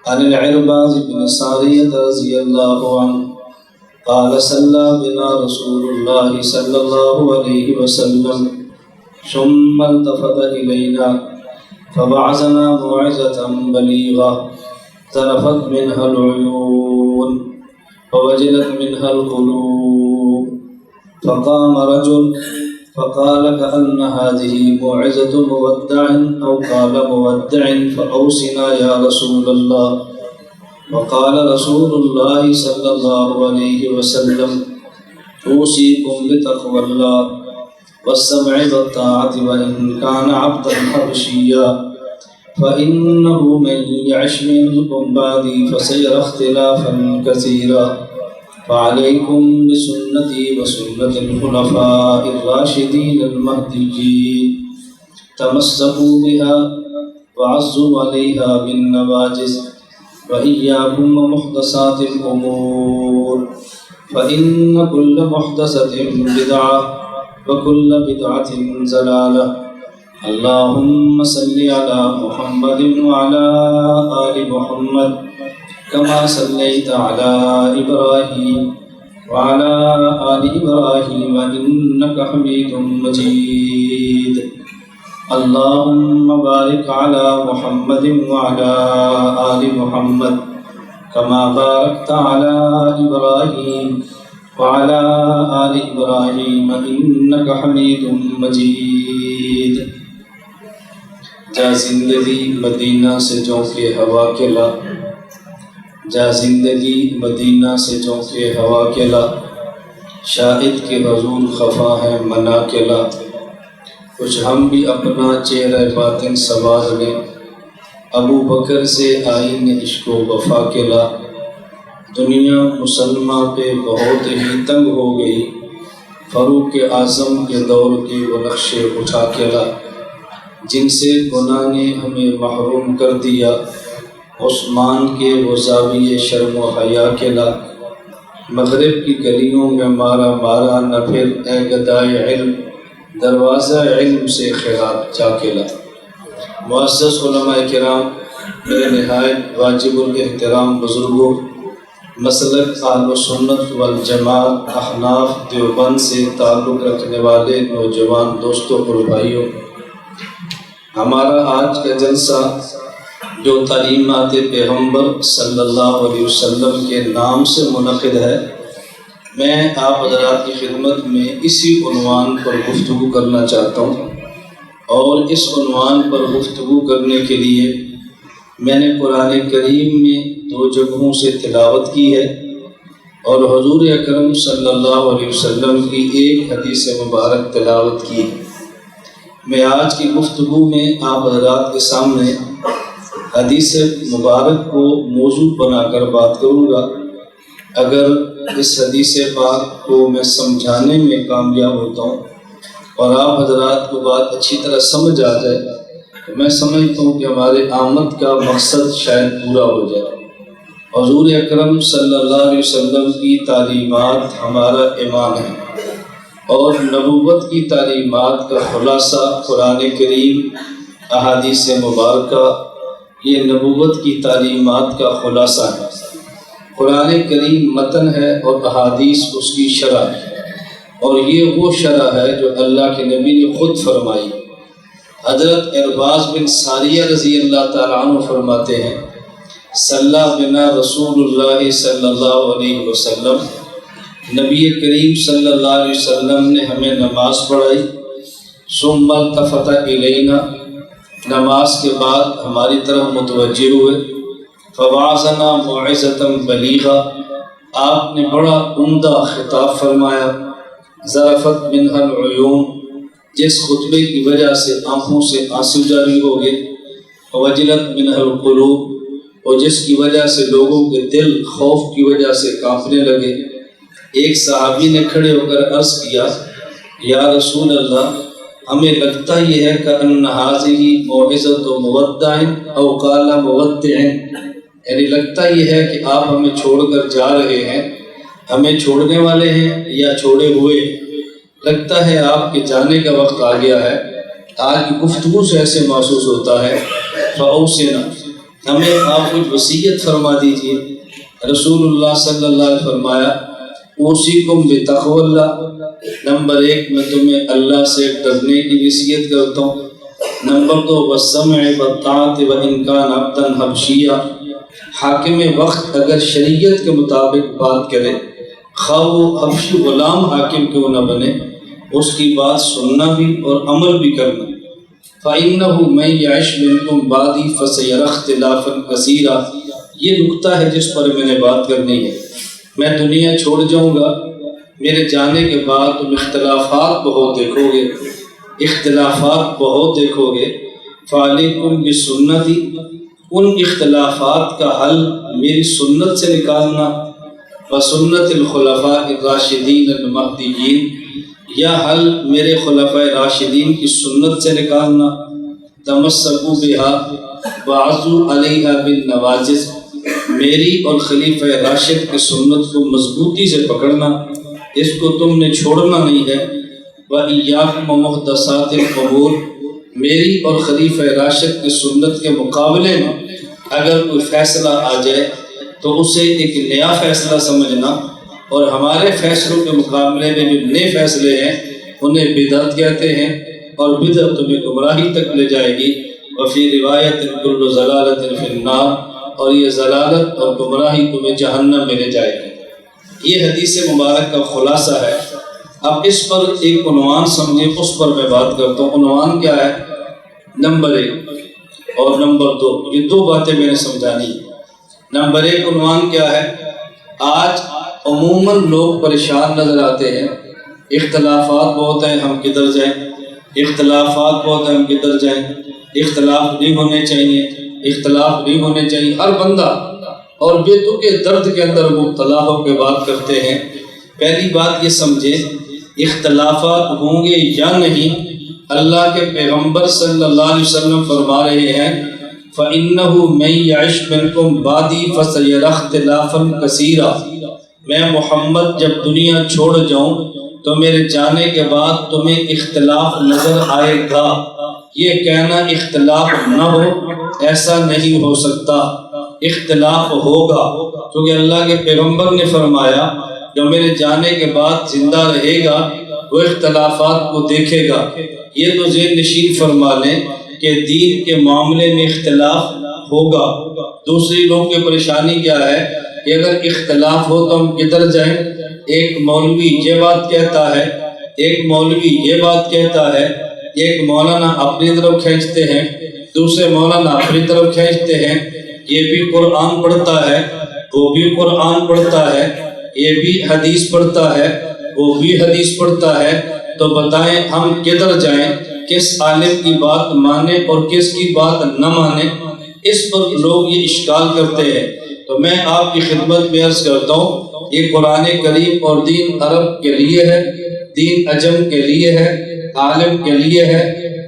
عن العرباض بن سارية رضي الله عنه قال صلى بنا رسول الله صلى الله عليه وسلم ثم التفت إلينا فوعظنا موعظة بليغة ذرفت منها العيون ووجلت منها القلوب. فقام رجل فقال كأن هذه موعظة مودع أو قال مودع فأوصنا يا رسول الله. وقال رسول الله صلى الله عليه وسلم أوصيكم بتقوى الله والسمع والطاعة وإن كان عبدا حبشيا فإنه من يعش منكم بعدي فسيرى اختلافا كثيرا فعليكم بسنتي وسنة الخلفاء الراشدين المهديين تمسكوا بها وعزوا عليها بالنواجذ وإياكم ومحدثات الأمور فإن كل محدثة بدعة وكل بدعة ضلالة. اللهم صل على محمد وعلى آل محمد كما صليت على إبراهيم وعلى آل إبراهيم إنك حميد مجيد. اللهم بارك على محمد وعلى آل محمد كما باركت على إبراهيم وعلى آل إبراهيم إنك حميد مجيد. جا زندگی مدینہ سے جونکے ہوا کے لا، جا زندگی مدینہ سے جونکے ہوا کے لا، شاہد کے حضور خفا ہے منا کے لا. کچھ ہم بھی اپنا چہرہ باطن سنوار لیں، ابو بکر سے آئین عشق و وفا کے لا. دنیا مسلمہ پہ بہت ہی تنگ ہو گئی، فاروق اعظم کے دور کے وہ نقشے اٹھا کے لا. جن سے گناہ نے ہمیں محروم کر دیا، عثمان کے وہ زاویے شرم و حیا کے لا. مغرب کی گلیوں میں مارا مارا نہ پھر اے گدائے علم، دروازہ علم سے خیرات جا کے لا. معزز علماء کرام، میرے نہایت واجب الاحترام بزرگوں، مسلک اہل سنت والجماعت احناف دیوبند سے تعلق رکھنے والے نوجوان دوستوں اور بھائیوں، ہمارا آج کا جلسہ جو تعلیمات پیغمبر صلی اللہ علیہ وسلم کے نام سے منعقد ہے، میں آپ حضرات کی خدمت میں اسی عنوان پر گفتگو کرنا چاہتا ہوں. اور اس عنوان پر گفتگو کرنے کے لیے میں نے قرآن کریم میں 2 جگہوں سے تلاوت کی ہے اور حضور اکرم صلی اللہ علیہ وسلم کی ایک حدیث مبارک تلاوت کی. میں آج کی گفتگو میں آپ حضرات کے سامنے حدیث مبارک کو موضوع بنا کر بات کروں گا. اگر اس حدیث پاک کو میں سمجھانے میں کامیاب ہوتا ہوں اور آپ حضرات کو بات اچھی طرح سمجھ آ جائے تو میں سمجھتا ہوں کہ ہمارے آمد کا مقصد شاید پورا ہو جائے. حضور اکرم صلی اللہ علیہ وسلم کی تعلیمات ہمارا ایمان ہے اور نبوت کی تعلیمات کا خلاصہ قرآن کریم، احادیث مبارکہ، یہ نبوت کی تعلیمات کا خلاصہ ہے. قرآن کریم متن ہے اور احادیث اس کی شرح ہے، اور یہ وہ شرح ہے جو اللہ کے نبی نے خود فرمائی. حضرت عرباض بن ساریہ رضی اللہ تعالیٰ عنہ فرماتے ہیں، صلی بنا رسول اللہ صلی اللہ علیہ وسلم، نبی کریم صلی اللہ علیہ وسلم نے ہمیں نماز پڑھائی. ثم التفت الینا، نماز کے بعد ہماری طرف متوجہ ہوئے. فوعظنا موعظة بلیغہ، آپ نے بڑا عمدہ خطاب فرمایا. ذرفت منها العیون، جس خطبے کی وجہ سے آنکھوں سے آنسو جاری ہو گئے. وجلت منها القلوب، اور جس کی وجہ سے لوگوں کے دل خوف کی وجہ سے کانپنے لگے. ایک صحابی نے کھڑے ہو کر عرض کیا، یا رسول اللہ، ہمیں لگتا یہ ہے کہ ان هذه موعظة مودع او قال مودع، یعنی لگتا یہ ہے کہ آپ ہمیں چھوڑ کر جا رہے ہیں، ہمیں چھوڑنے والے ہیں یا چھوڑے ہوئے. لگتا ہے آپ کے جانے کا وقت آ گیا ہے. آج کی گفتگو سے ایسے محسوس ہوتا ہے. فاوصنا، ہمیں آپ کچھ وصیت فرما دیجیے۔ رسول اللہ صلی اللہ علیہ وسلم فرمایا اوصیکم بتقوی اللہ، نمبر 1 میں تمہیں اللہ سے ڈرنے کی وصیت کرتا ہوں۔ نمبر 2 والسمع والطاعۃ وان کان عبدا حبشیا، حاکم وقت اگر شریعت کے مطابق بات کرے خواہ وہ حبشی غلام حاکم کیوں نہ بنے، اس کی بات سننا بھی اور عمل بھی کرنا۔ فَإِنَّهُ مَن يَعِشْ مِنكُم بَعْدِي فَسَيَرَى اخْتِلَافًا كَثِيرًا، یہ نکتہ ہے جس پر میں نے بات کرنی ہے۔ میں دنیا چھوڑ جاؤں گا، میرے جانے کے بعد تم اختلافات بہت دیکھو گے، اختلافات بہت دیکھو گے۔ فَعَلَيْكُمْ بِسُنَّتِي، ان اختلافات کا حل میری سنت سے نکالنا، وَسُنَّتِ الْخُلَفَاءِ الرَّاشِدِينَ الْمَهْدِيِّينَ، یا حل میرے خلفۂ راشدین کی سنت سے نکالنا۔ تمسکوا بها وعضوا علیہا بالنواجذ، میری اور خلیفہ راشد کی سنت کو مضبوطی سے پکڑنا، اس کو تم نے چھوڑنا نہیں ہے۔ وَإِيَّاكُمْ وَمُحْدَثَاتِ الْأُمُورِ، میری اور خلیفہ راشد کی سنت کے مقابلے میں اگر کوئی فیصلہ آ جائے تو اسے ایک نیا فیصلہ سمجھنا، اور ہمارے فیصلوں کے مقابلے میں جو نئے فیصلے ہیں انہیں بدعت کہتے ہیں، اور بدعت تمہیں گمراہی تک لے جائے گی۔ وفی روایت کل ضلالۃ فی النار، اور یہ ضلالت اور گمراہی تمہیں جہنم میں لے جائے گی۔ یہ حدیث مبارک کا خلاصہ ہے۔ اب اس پر ایک عنوان سمجھیں، اس پر میں بات کرتا ہوں۔ عنوان کیا ہے؟ نمبر 1 اور نمبر 2، یہ 2 باتیں میں نے سمجھانی ہیں۔ نمبر 1 عنوان کیا ہے؟ آج عموماً لوگ پریشان نظر آتے ہیں، اختلافات بہت ہیں، ہم کدھر جائیں، اختلافات بہت ہیں، ہم کدھر جائیں، اختلاف نہیں ہونے چاہیے، اختلاف نہیں ہونے چاہیے۔ ہر بندہ اور بے تکے درد کے اندر مبتلا ہو کے بات کرتے ہیں۔ پہلی بات یہ سمجھے، اختلافات ہوں گے یا نہیں، اللہ کے پیغمبر صلی اللہ علیہ وسلم فرما رہے ہیں فَإِنَّهُ مَن يَعِشْ مِنكُم بَعْدِي فَسَيَرَى اخْتِلَافًا كَثِيرًا، میں محمد جب دنیا چھوڑ جاؤں تو میرے جانے کے بعد تمہیں اختلاف نظر آئے گا۔ یہ کہنا اختلاف نہ ہو ایسا نہیں ہو سکتا، اختلاف ہوگا، کیونکہ اللہ کے پیغمبر نے فرمایا جو میرے جانے کے بعد زندہ رہے گا وہ اختلافات کو دیکھے گا۔ یہ تو ذہن نشین فرما لیں کہ دین کے معاملے میں اختلاف ہوگا۔ دوسری لوگوں کی پریشانی کیا ہے کہ اگر اختلاف ہو تو ہم کدھر جائیں؟ ایک مولوی یہ بات کہتا ہے، ایک مولوی یہ بات کہتا ہے، ایک مولانا اپنی طرف کھینچتے ہیں، دوسرے مولانا اپنی طرف کھینچتے ہیں، یہ بھی قرآن پڑھتا ہے، وہ بھی قرآن پڑھتا ہے، یہ بھی حدیث پڑھتا ہے، وہ بھی حدیث پڑھتا ہے، تو بتائیں ہم کدھر جائیں؟ کس عالم کی بات مانیں اور کس کی بات نہ مانیں؟ اس پر لوگ یہ اشکال کرتے ہیں۔ تو میں آپ کی خدمت میں عرض کرتا ہوں، یہ قرآن کریم اور دین عرب کے لیے ہے، دین عجم کے لیے ہے، عالم کے لیے ہے،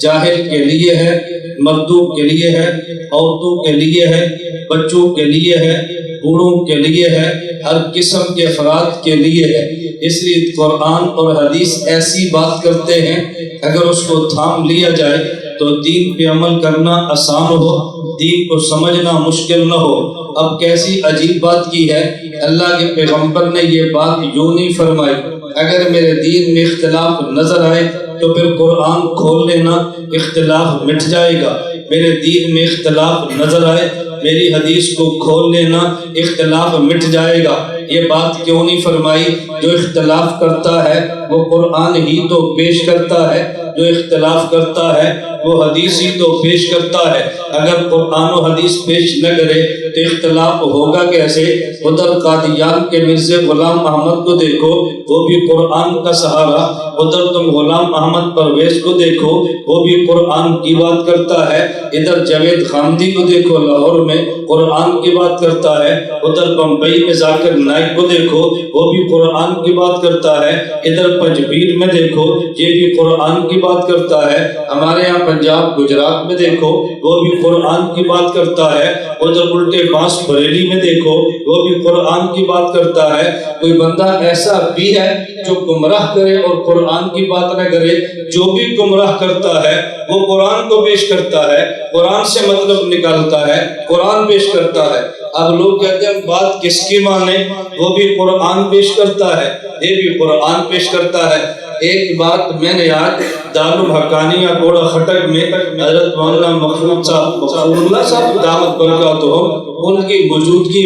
جاہل کے لیے ہے، مردوب کے لیے ہے، عورتوں کے لیے ہے، بچوں کے لیے ہے، بوڑھوں کے لیے ہے، ہر قسم کے افراد کے لیے ہے۔ اس لیے قرآن اور حدیث ایسی بات کرتے ہیں اگر اس کو تھام لیا جائے تو دین پہ عمل کرنا آسان ہو، دین کو سمجھنا مشکل نہ ہو۔ اب کیسی عجیب بات کی ہے، اللہ کے پیغمبر نے یہ بات یوں نہیں فرمائی، اگر میرے دین میں اختلاف نظر آئے تو پھر قرآن کھول لینا، اختلاف مٹ جائے گا۔ میرے دین میں اختلاف نظر آئے، میری حدیث کو کھول لینا، اختلاف مٹ جائے گا۔ یہ بات کیوں نہیں فرمائی؟ جو اختلاف کرتا ہے وہ قرآن ہی تو پیش کرتا ہے، جو اختلاف کرتا ہے وہ حدیث ہی تو پیش کرتا ہے۔ اگر قرآن و حدیث پیش نہ کرے تو اختلاف ہوگا کیسے؟ ادھر قادیان کے مرزا غلام احمد کو دیکھو، وہ بھی قرآن کا سہارا، ادھر تم غلام احمد پرویز کو دیکھو، وہ بھی قرآن کی بات کرتا ہے، ادھر جاوید خامدی کو دیکھو لاہور میں قرآن کی بات کرتا ہے، ادھر بمبئی میں ذاکر نائک کو دیکھو وہ بھی قرآن کی بات کرتا ہے، ادھر پنجبیر میں دیکھو یہ بھی قرآن کی بات کرتا ہے، ہمارے یہاں پنجاب گجرات میں دیکھو وہ بھی قرآن کی بات کرتا ہے، ادھر الٹے پاس بریلی میں دیکھو وہ بھی قرآن کی بات کرتا ہے۔ کوئی بندہ ایسا بھی ہے جو گمراہ کرے اور قرآن کی بات نہ کرے. جو بھی گمراہ کرتا ہے وہ قرآن کو پیش کرتا ہے, قرآن سے مطلب نکالتا ہے, قرآن پیش کرتا ہے. اب لوگ کہتے ہیں بات کس کی مانے, وہ بھی قرآن پیش کرتا ہے, یہ بھی قرآن پیش کرتا ہے. ایک بات میں نے آج دارالحقانیہ کوڑا خٹک میں حضرت مولانا مغفور اللہ صاحب دعوت برکاتہم ان کی موجودگی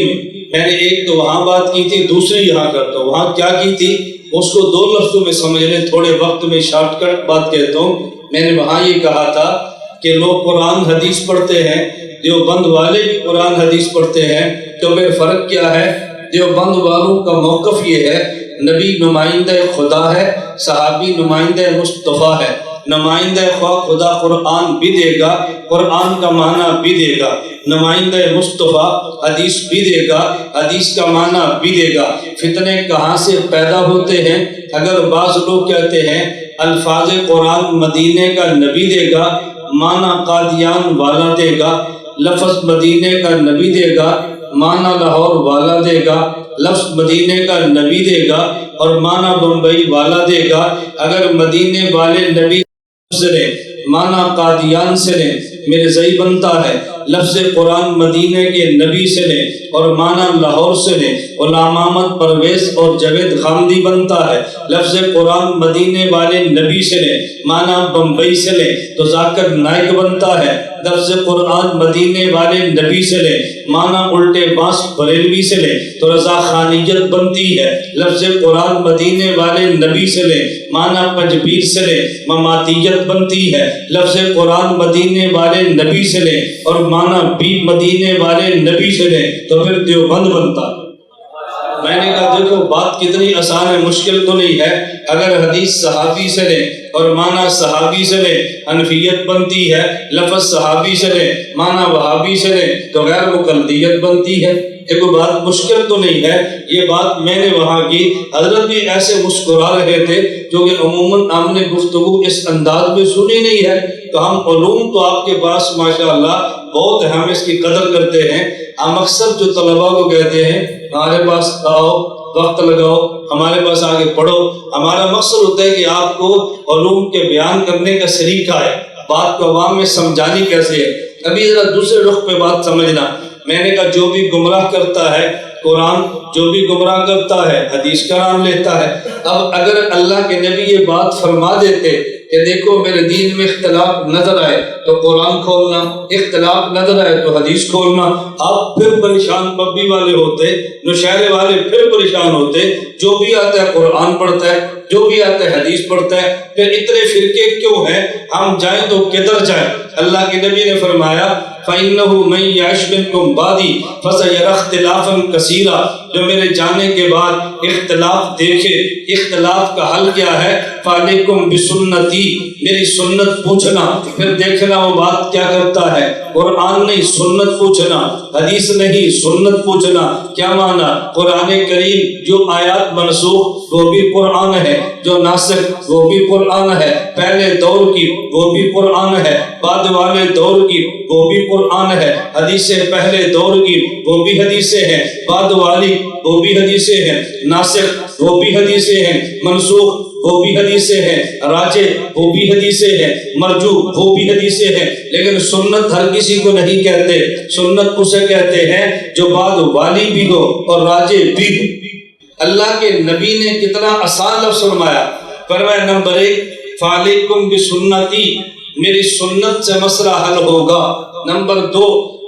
میں نے ایک تو وہاں بات کی تھی, دوسری یہاں کرتا ہوں. وہاں کیا کی تھی اس کو دو لفظوں میں سمجھ لیں, تھوڑے وقت میں شارٹ کٹ بات کہتا ہوں. میں نے وہاں یہ کہا تھا کہ لوگ قرآن حدیث پڑھتے ہیں, دیوبند والے بھی قرآن حدیث پڑھتے ہیں, تو پھر فرق کیا ہے؟ دیوبند والوں کا موقف یہ ہے نبی نمائندہ خدا ہے, صحابی نمائندہ مصطفیٰ ہے. نمائندہ خدا قرآن بھی دے گا, قرآن کا معنی بھی دے گا. نمائندہ مصطفیٰ حدیث بھی دے گا, حدیث کا معنی بھی دے گا. فتنے کہاں سے پیدا ہوتے ہیں؟ اگر بعض لوگ کہتے ہیں الفاظ قرآن مدینے کا نبی دے گا, معنی قادیان والا دے گا. لفظ مدینے کا نبی دے گا, معنی لاہور والا دے گا. لفظ مدینے کا نبی دے گا اور معنی بمبئی والا دے گا. اگر مدینے والے نبی سے لیں, معنی قادیان سے لیں, مرزائی بنتا ہے. لفظ قرآن مدینے کے نبی سے لیں اور معنی لاہور سے لیں, علامہ احمد پرویز اور جاوید خامدی بنتا ہے. لفظ قرآن مدینے والے نبی سے لیں, معنی بمبئی سے لیں تو ذاکر نائک بنتا ہے. لفظ قرآن مدینے والے نبی سے لیں, معنی الٹے باس بریلوی سے لیں تو رضا خانیت بنتی ہے. لفظ قرآن مدینے والے نبی سے لیں, معنی پنجبیر سے لیں, مماتیت بنتی ہے. لفظ قرآن مدینے والے نبی سے لیں اور معنی بھی مدینے والے نبی سے لیں تو پھر دیوبند بنتا. میں نے کہا دیکھو بات کتنی آسان ہے, مشکل تو نہیں ہے. اگر حدیث صحابی سے لیں اور معنی صحابی سے لیں حنفیت بنتی ہے. لفظ صحابی سے لیں, معنی وہابی سے لیں تو غیر مقلدیت بنتی ہے. یہ کوئی بات مشکل تو نہیں ہے. یہ بات میں نے وہاں کی, حضرت بھی ایسے مسکرا رہے تھے جو کہ عموماً ہم نے گفتگو اس انداز میں سنی نہیں ہے. تو ہم علوم تو آپ کے پاس ماشاءاللہ بہت ہے, ہم اس کی قدر کرتے ہیں. ہم اکثر جو طلباء کو کہتے ہیں ہمارے پاس آؤ, وقت لگاؤ, ہمارے پاس آگے پڑھو. ہمارا مقصد ہوتا ہے کہ آپ کو علوم کے بیان کرنے کا سلیقہ ہے, بات کو عوام میں سمجھانی کیسے ہے. ابھی ذرا دوسرے رخ پہ بات سمجھنا. میں نے کہا جو بھی گمراہ کرتا ہے قرآن, جو بھی گمراہ کرتا ہے حدیث کا نام لیتا ہے. اب اگر اللہ کے نبی یہ بات فرما دیتے کہ دیکھو میرے دین میں اختلاف نظر آئے تو قرآن کھولنا, اختلاف نظر آئے تو حدیث کھولنا, آپ پھر پریشان پبی والے ہوتے, نوشہرے والے پھر پریشان ہوتے. جو بھی آتا ہے قرآن پڑھتا ہے, جو بھی آتا ہے حدیث پڑھتا ہے, پھر اتنے فرقے کیوں ہیں؟ ہم جائیں تو کدھر جائیں؟ اللہ کے نبی نے فرمایا فَإِنَّهُ مَن يَعِشْ مِنكُم بَعْدِي فَسَيَرَى اخْتِلَافًا كَثِيرًا. جو میرے جانے کے بعد اختلاف دیکھے, اختلاف کا حل کیا ہے؟ فَعَلَيْكُمْ بِسُنَّتِي, میری سنت پوچھنا. پھر دیکھنا وہ بات کیا کرتا ہے. قرآن نہیں سنت پوچھنا, حدیث نہیں سنت پوچھنا. کیا معنی؟ قرآن کریم جو آیات منسوخ وہ بھی قرآن ہے, جو ناسخ وہ بھی قرآن ہے, پہلے دور کی وہ بھی قرآن ہے, بعد والے دور کی وہ بھی قرآن ہے, حدیثیں پہلے دور کی وہ بھی حدیثیں ہیں, بعد والی وہ بھی حدیثیں ہیں, ناسخ وہ بھی حدیثیں ہیں, منسوخ وہ بھی حدیثیں ہیں, راجع وہ بھی حدیثیں ہیں, مرجو وہ بھی حدیثیں ہیں. لیکن سنت ہر کسی کو نہیں کہتے. سنت اسے کہتے ہیں جو بعد والی بھی ہو اور راجع بھی ہو. اللہ کے نبی نے کتنا آسان لفظ فرمایا. فرمایا نمبر 1 فَعَلَيْكُمْ بِسُنَّتِي, میری سنت سے مسئلہ حل ہوگا. نمبر 2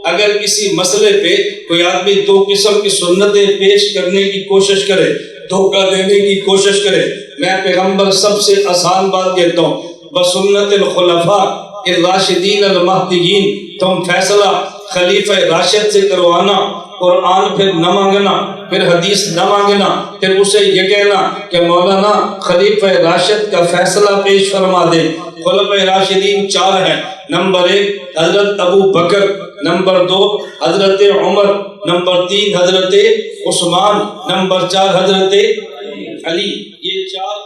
اگر کسی مسئلے پہ کوئی آدمی دو قسم کی سنتیں پیش کرنے کی کوشش کرے, دھوکہ دینے کی کوشش کرے, میں پیغمبر سب سے آسان بات کہتا ہوں بسنت الخلفاء الراشدین المہدیین. تم فیصلہ خلیفہ راشد سے کروانا, قرآن پھر نہ مانگنا, پھر حدیث نہ مانگنا, پھر اسے یہ کہنا کہ مولانا خلیفہ راشد کا فیصلہ پیش فرما دے. خلفۂ راشدین 4 ہیں. نمبر 1 حضرت ابو بکر, نمبر 2 حضرت عمر, نمبر 3 حضرت عثمان, نمبر 4 حضرت علی. یہ 4